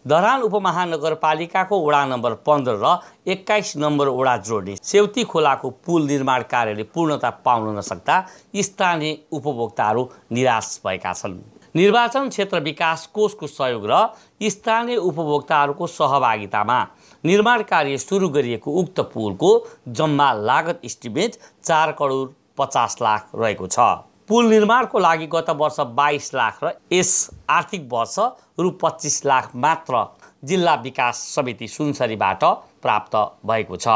धरान उपमहानगरपालिकाको वडा नम्बर 15 र 21 नम्बर वडा जोड्ने सेउती खोलाको पुल निर्माण कार्यले पूर्णता पाउन नसक्दा स्थानीय उपभोक्ताहरू निराश भएका छन्। निर्वाचन क्षेत्र विकास कोषको सहयोग र स्थानीय उपभोक्ताहरूको सहभागितामा निर्माण कार्य सुरु गरिएको उक्त पुलको जम्मा लागत इस्टिमेट 4 करोड 50 लाख रहेको छ। पुल निर्माणको लागि गत वर्ष 22 लाख र यस आर्थिक वर्ष रु 25 लाख मात्र जिल्ला विकास समिति सुनसरीबाट प्राप्त भएको छ।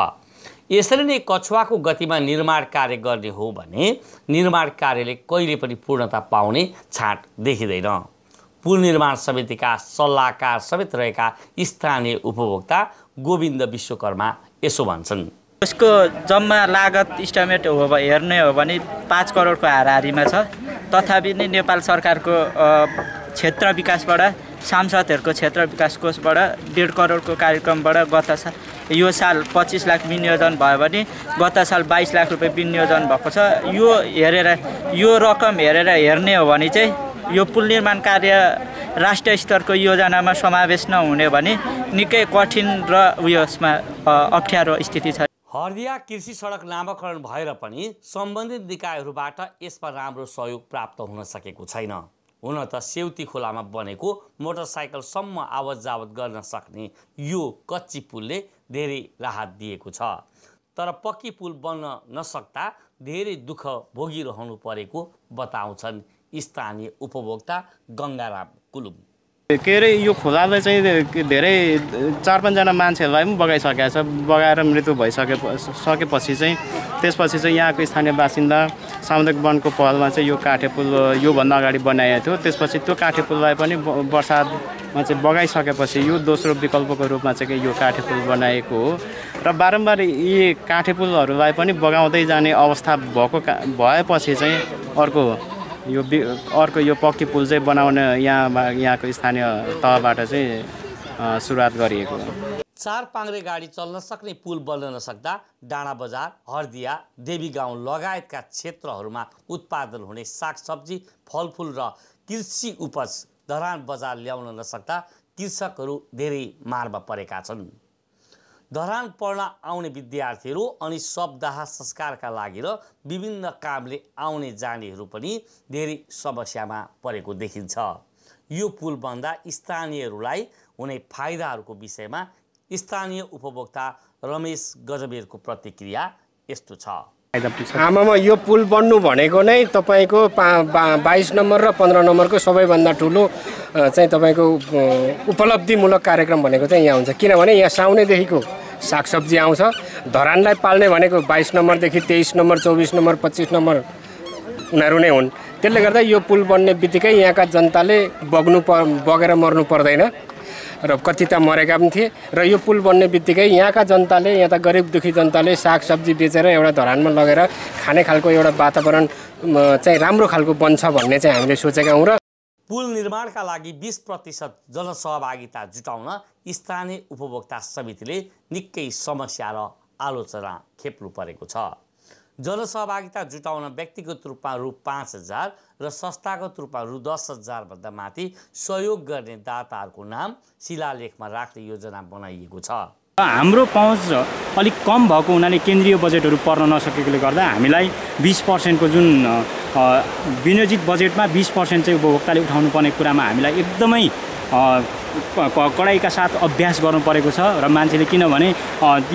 यसरी नै कछुवाको गतिमा निर्माण कार्य गर्ने हो भने निर्माण कार्यले कहिले पनि पूर्णता पाउने छाँट देखिँदैन। पुल निर्माण समितिका सल्लाहकार समेत रहेका स्थानीय उपभोक्ता गोविन्द विश्वकर्मा यसो भन्छन्। यसको जम्मा लागत इस्टिमेट हेर्ने हो भने 5 करोडको हाराहारीमा छ। तथापि नै नेपाल सरकारको क्षेत्र विकासबाट सांसदहरूको क्षेत्र विकास कोषबाट 1.5 करोडको कार्यक्रमबाट गत साल यो साल 25 लाख विनियोजन भयो भने गत साल 22 लाख रुपियाँ विनियोजन भएको छ। यो रकम हेरेर हेर्ने हो भने चाहिँ यो पुल निर्माण कार्य राष्ट्रिय स्तरको योजनामा समावेश नहुने भने निकै कठिन र यसमा अप्ठ्यारो स्थिति छ। हर्दिया कृषि सडक नामाकरण भएर पनि सम्बन्धित निकायहरूबाट यसमा राम्रो सहयोग प्राप्त हुन सकेको छैन। हुन त सेउती खोलामा बनेको मोटरसाइकलसम्म आवत जावत गर्न सक्ने यो कच्ची पुलले धेरै राहत दिएको छ। तर पक्की पुल बन्न नसक्दा धेरै दुःख भोगिरहनु परेको बताउँछन् स्थानीय उपभोक्ता गङ्गाराम कुलुम। के अरे यो खोलाले चाहिँ धेरै 4-5 जना मान्छेहरूलाई पनि बगाइसकेको छ। बगाएर मृत्यु भइसकेपछि चाहिँ त्यसपछि चाहिँ यहाँको स्थानीय बासिन्दा सामुदायिक वनको पहलमा चाहिँ यो काठे पुल योभन्दा अगाडि बनाइएको थियो। त्यसपछि त्यो काठे पुललाई पनि बर्सातमा चाहिँ बगाइसकेपछि यो दोस्रो विकल्पको रूपमा चाहिँ यो काठे पुल बनाएको हो र बारम्बार यी काठे पुलहरूलाई पनि बगाउँदै जाने अवस्था भएपछि चाहिँ अर्को यो पक्की पुल चाहिँ बनाउने यहाँको स्थानीय तहबाट चाहिँ सुरुवात गरिएको हो। 4 पाङ्ग्रे गाडी चल्न सक्ने पुल बन्न नसक्दा डाँडा बजार, हर्दिया, देवी गाउँ लगायतका क्षेत्रहरूमा उत्पादन हुने सागसब्जी, फलफुल र कृषि उपज धरान बजार ल्याउन नसक्दा कृषकहरू धेरै मारमा परेका छन्। धरान पढ्न आउने विद्यार्थीहरू अनि शवदाह संस्कारका लागि र विभिन्न कामले आउने जानेहरू पनि धेरै समस्यामा परेको देखिन्छ। यो पुल बन्दा स्थानीयहरूलाई हुने फाइदाहरूको विषयमा स्थानीय उपभोक्ता रमेश गजबेरको प्रतिक्रिया यस्तो छ। आमामा यो पुल बन्नु भनेको नै तपाईको 22 नम्बर र 15 नम्बरको सबैभन्दा ठुलो चाहिँ तपाईको उपलब्धिमूलक कार्यक्रम भनेको चाहिँ यहाँ हुन्छ। किनभने यहाँ साउनेदेखिको सागसब्जी आउँछ। धरानलाई पाल्ने भनेको 22 नम्बरदेखि 23 नम्बर, 24 नम्बर, 25 नम्बर उनीहरू नै हुन्। त्यसले गर्दा यो पुल बन्ने बित्तिकै यहाँका जनताले बगेर मर्नु पर्दैन र कति त मरेका पनि थिए र यो पुल बन्ने बित्तिकै यहाँका जनताले, यहाँ त गरिब दुखी जनताले सागसब्जी बेचेर एउटा धरानमा लगेर खाने खालको एउटा वातावरण चाहिँ राम्रो खालको बन्छ भन्ने चाहिँ हामीले सोचेका हौँ। र पुल निर्माणका लागि 20% जनसहभागिता जुटाउन स्थानीय उपभोक्ता समितिले निकै समस्या र आलोचना खेप्नु परेको छ। जनसहभागिता जुटाउन व्यक्तिगत रूपमा रु 5,000 र संस्थागत रूपमा रु 10,000 भन्दा माथि सहयोग गर्ने दाताहरूको नाम शिलालेखमा राख्ने योजना बनाइएको छ। हाम्रो पहुँच अलिक कम भएको हुनाले केन्द्रीय बजेटहरू पर्न नसकेकोले गर्दा हामीलाई 20% को जुन विनियोजित बजेटमा 20% चाहिँ उपभोक्ताले उठाउनु पर्ने कुरामा हामीलाई एकदमै कडाइका साथ अभ्यास गर्नु परेको छ। र मान्छेले किनभने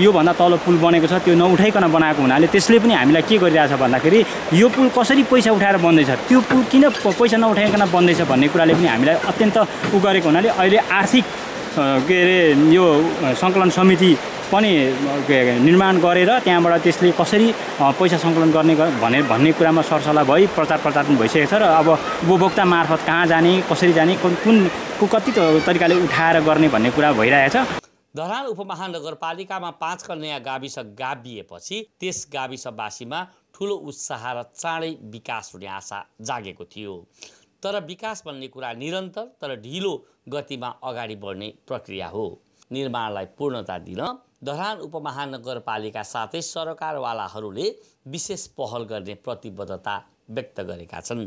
योभन्दा तल पुल बनेको छ त्यो नउठाइकन बनाएको हुनाले त्यसले पनि हामीलाई के गरिरहेछ भन्दाखेरि यो पुल कसरी पैसा उठाएर बन्दैछ, त्यो पुल किन पैसा नउठाइकन बन्दैछ भन्ने कुराले पनि हामीलाई अत्यन्त गरेको हुनाले अहिले आर्थिक के अरे यो सङ्कलन समिति पनि निर्माण गरेर त्यहाँबाट त्यसले कसरी पैसा सङ्कलन गर्ने भन्ने कुरामा सरसल्लाह भई प्रचार पनि भइसकेको छ। र अब उपभोक्ता मार्फत कहाँ जाने, कसरी जाने, कुन कति तरिकाले उठाएर गर्ने भन्ने कुरा भइरहेछ। धरान उपमहानगरपालिकामा 5 कन्या गाविस गाभिएपछि त्यस गाविसवासीमा ठुलो उत्साह र चाँडै विकास हुने आशा जागेको थियो। तर विकास भन्ने कुरा निरन्तर तर ढिलो गतिमा अगाडि बढ्ने प्रक्रिया हो। निर्माणलाई पूर्णता दिन धरान उपमहानगरपालिका साथै सरकारवालाहरूले विशेष पहल गर्ने प्रतिबद्धता व्यक्त गरेका छन्।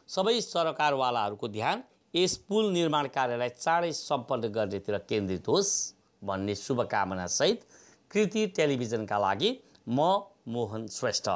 सबै सरकारवालाहरूको ध्यान यस पुल निर्माण कार्यलाई चाँडै सम्पन्न गर्नेतिर केन्द्रित होस् भन्ने शुभकामना सहित कृति टेलिभिजनका लागि म मोहन श्रेष्ठ।